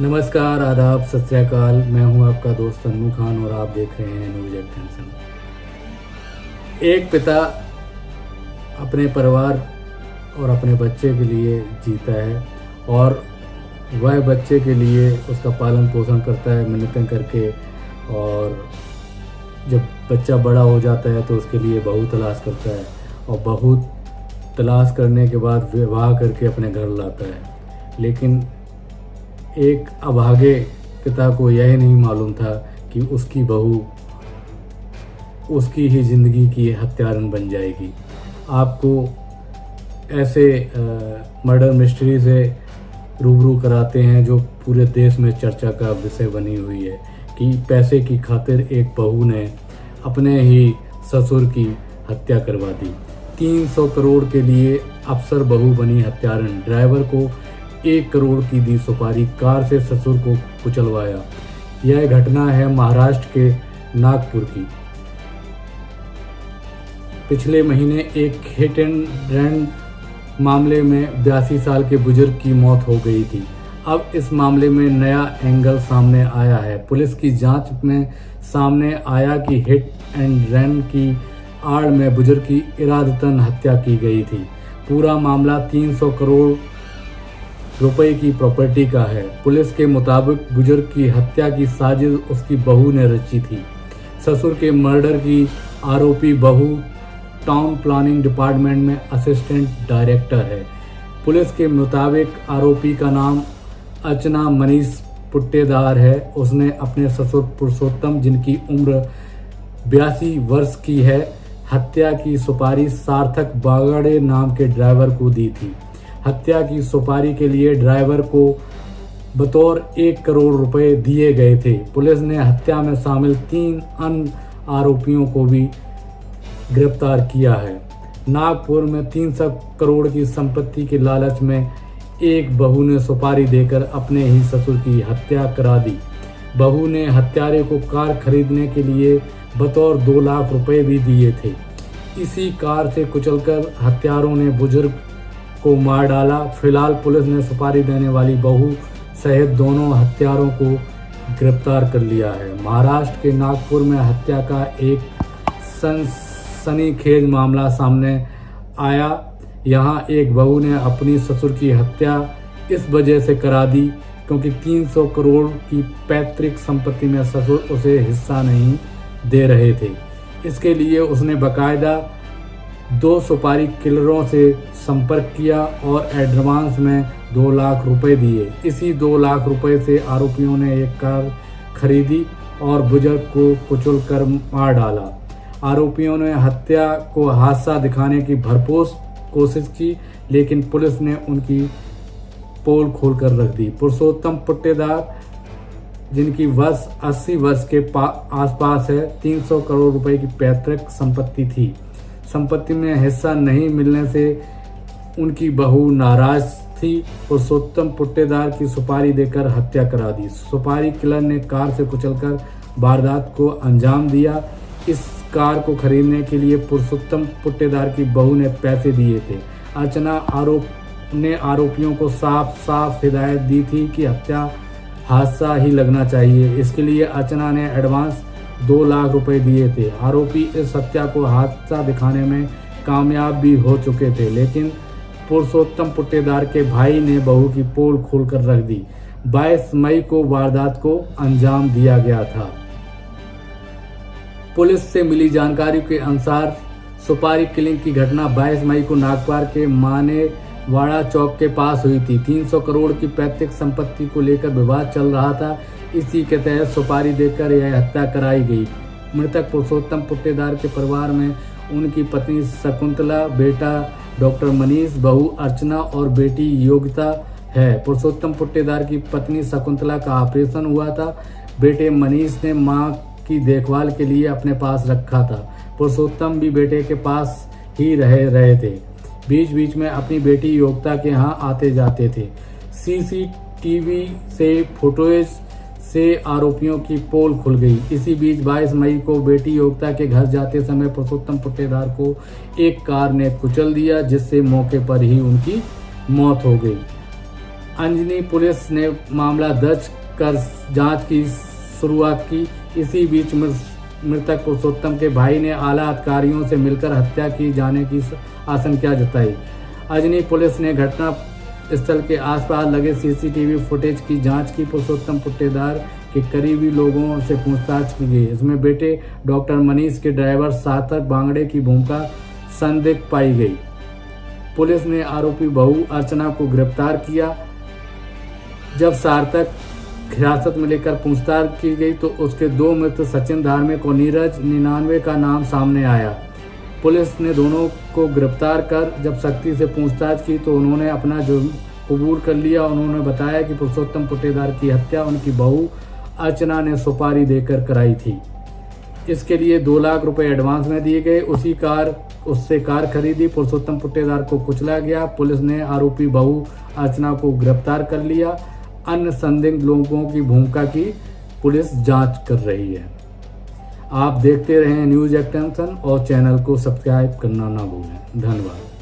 नमस्कार, आदाब, सत श्री अकाल। मैं हूं आपका दोस्त अनु खान और आप देख रहे हैं न्यूज एक्सटेंशन। एक पिता अपने परिवार और अपने बच्चे के लिए जीता है और वह बच्चे के लिए उसका पालन पोषण करता है मिन्नतें करके, और जब बच्चा बड़ा हो जाता है तो उसके लिए बहू तलाश करता है और बहू तलाश करने के बाद विवाह करके अपने घर लाता है। लेकिन एक अभागे पिता को यह नहीं मालूम था कि उसकी बहू उसकी ही ज़िंदगी की हत्यारन बन जाएगी। आपको ऐसे मर्डर मिस्ट्री से रूबरू कराते हैं जो पूरे देश में चर्चा का विषय बनी हुई है कि पैसे की खातिर एक बहू ने अपने ही ससुर की हत्या करवा दी। 300 करोड़ के लिए अफसर बहू बनी हत्यारन, ड्राइवर को 1 करोड़ की दी सुपारी, कार से ससुर को कुचलवाया। यह घटना है महाराष्ट्र के नागपुर की। पिछले महीने एक हिट एंड रन मामले में 82 साल के बुजुर्ग की मौत हो गई थी। अब इस मामले में नया एंगल सामने आया है। पुलिस की जांच में सामने आया कि हिट एंड रन की आड़ में बुजुर्ग की इरादतन हत्या की गई थी। पूरा मामला 300 करोड़ रुपए की प्रॉपर्टी का है। पुलिस के मुताबिक बुजुर्ग की हत्या की साजिश उसकी बहू ने रची थी। ससुर के मर्डर की आरोपी बहू टाउन प्लानिंग डिपार्टमेंट में असिस्टेंट डायरेक्टर है। पुलिस के मुताबिक आरोपी का नाम अर्चना मनीष पुट्टेदार है। उसने अपने ससुर पुरुषोत्तम, जिनकी उम्र 82 वर्ष की है, हत्या की सुपारी सार्थक बागड़े नाम के ड्राइवर को दी थी। हत्या की सुपारी के लिए ड्राइवर को बतौर 1 करोड़ रुपए दिए गए थे। पुलिस ने हत्या में शामिल 3 अन्य आरोपियों को भी गिरफ्तार किया है। नागपुर में 300 करोड़ की संपत्ति के लालच में एक बहू ने सुपारी देकर अपने ही ससुर की हत्या करा दी। बहू ने हत्यारे को कार खरीदने के लिए बतौर 2 लाख रुपए भी दिए थे। इसी कार से कुचलकर हत्यारों ने बुजुर्ग को मार डाला। फिलहाल पुलिस ने सुपारी देने वाली बहू सहित दोनों हत्यारों को गिरफ्तार कर लिया है। महाराष्ट्र के नागपुर में हत्या का एक सनसनीखेज मामला सामने आया। यहां एक बहू ने अपनी ससुर की हत्या इस वजह से करा दी क्योंकि 300 करोड़ की पैतृक संपत्ति में ससुर उसे हिस्सा नहीं दे रहे थे। इसके लिए उसने बाकायदा 2 सुपारी किलरों से संपर्क किया और एडवांस में 2 लाख रुपए दिए। इसी 2 लाख रुपए से आरोपियों ने एक कार खरीदी और बुजुर्ग को कुचलकर मार डाला। आरोपियों ने हत्या को हादसा दिखाने की भरपूर कोशिश की, लेकिन पुलिस ने उनकी पोल खोलकर रख दी। पुरुषोत्तम पुट्टेदार, जिनकी वर्ष 80 वर्ष के आसपास है, 300 करोड़ रुपए की पैतृक संपत्ति थी। संपत्ति में हिस्सा नहीं मिलने से उनकी बहू नाराज थी। पुरुषोत्तम पुट्टेदार की सुपारी देकर हत्या करा दी। सुपारी किलर ने कार से कुचलकर वारदात को अंजाम दिया। इस कार को खरीदने के लिए पुरुषोत्तम पुट्टेदार की बहू ने पैसे दिए थे। अर्चना आरोपियों को साफ साफ हिदायत दी थी कि हत्या हादसा ही लगना चाहिए। इसके लिए अर्चना ने एडवांस 2 लाख रुपए दिए थे। आरोपी इस हत्या को हादसा दिखाने में कामयाब भी हो चुके थे, लेकिन पुरुषोत्तम पुट्टेदार के भाई ने बहू की पोल खोलकर रख दी। 22 मई को वारदात को अंजाम दिया गया था। पुलिस से मिली जानकारी के अनुसार सुपारी किलिंग की घटना 22 मई को नागपुर के मानेवाड़ा चौक के पास हुई थी। 300 करोड़ की पैतृक संपत्ति को लेकर विवाद चल रहा था। इसी के तहत सुपारी देकर यह हत्या कराई गई। मृतक पुरुषोत्तम पुट्टेदार के परिवार में उनकी पत्नी शकुंतला, बेटा डॉक्टर मनीष, बहू अर्चना और बेटी योगिता है। पुरुषोत्तम पुट्टेदार की पत्नी शकुंतला का ऑपरेशन हुआ था। बेटे मनीष ने मां की देखभाल के लिए अपने पास रखा था। पुरुषोत्तम भी बेटे के पास ही रहे थे। बीच बीच में अपनी बेटी योगिता के यहाँ आते जाते थे। सीसीटीवी से फुटेज से आरोपियों की पोल खुल गई। इसी बीच 22 मई को बेटी योगिता के घर जाते समय पुरुषोत्तम पुट्टेदार को एक कार ने कुचल दिया, जिससे मौके पर ही उनकी मौत हो गई। अंजनी पुलिस ने मामला दर्ज कर जांच की शुरुआत की। इसी बीच मृतक पुरुषोत्तम के भाई ने आला अधिकारियों से मिलकर हत्या की जाने की आशंका जताई। अंजनी पुलिस ने घटना स्थल के आसपास लगे सीसीटीवी फुटेज की जांच की। पुरुषोत्तम पुट्टेदार के करीबी लोगों से पूछताछ की गई। इसमें बेटे डॉक्टर मनीष के ड्राइवर सार्थक बांगड़े की भूमिका संदिग्ध पाई गई। पुलिस ने आरोपी बहू अर्चना को गिरफ्तार किया। जब सार्थक हिरासत में लेकर पूछताछ की गई तो उसके दो मित्र सचिन धार्मिक और नीरज 99 का नाम सामने आया। पुलिस ने दोनों को गिरफ्तार कर जब सख्ती से पूछताछ की तो उन्होंने अपना जुर्म कबूल कर लिया। उन्होंने बताया कि पुरुषोत्तम पुट्टेदार की हत्या उनकी बहू अर्चना ने सुपारी देकर कराई थी। इसके लिए 2 लाख रुपए एडवांस में दिए गए। उससे कार खरीदी। पुरुषोत्तम पुट्टेदार को कुचला गया। पुलिस ने आरोपी बहू अर्चना को गिरफ्तार कर लिया। अन्य संदिग्ध लोगों की भूमिका की पुलिस जांच कर रही है। आप देखते रहें न्यूज़ एक्सटेंशन और चैनल को सब्सक्राइब करना ना भूलें। धन्यवाद।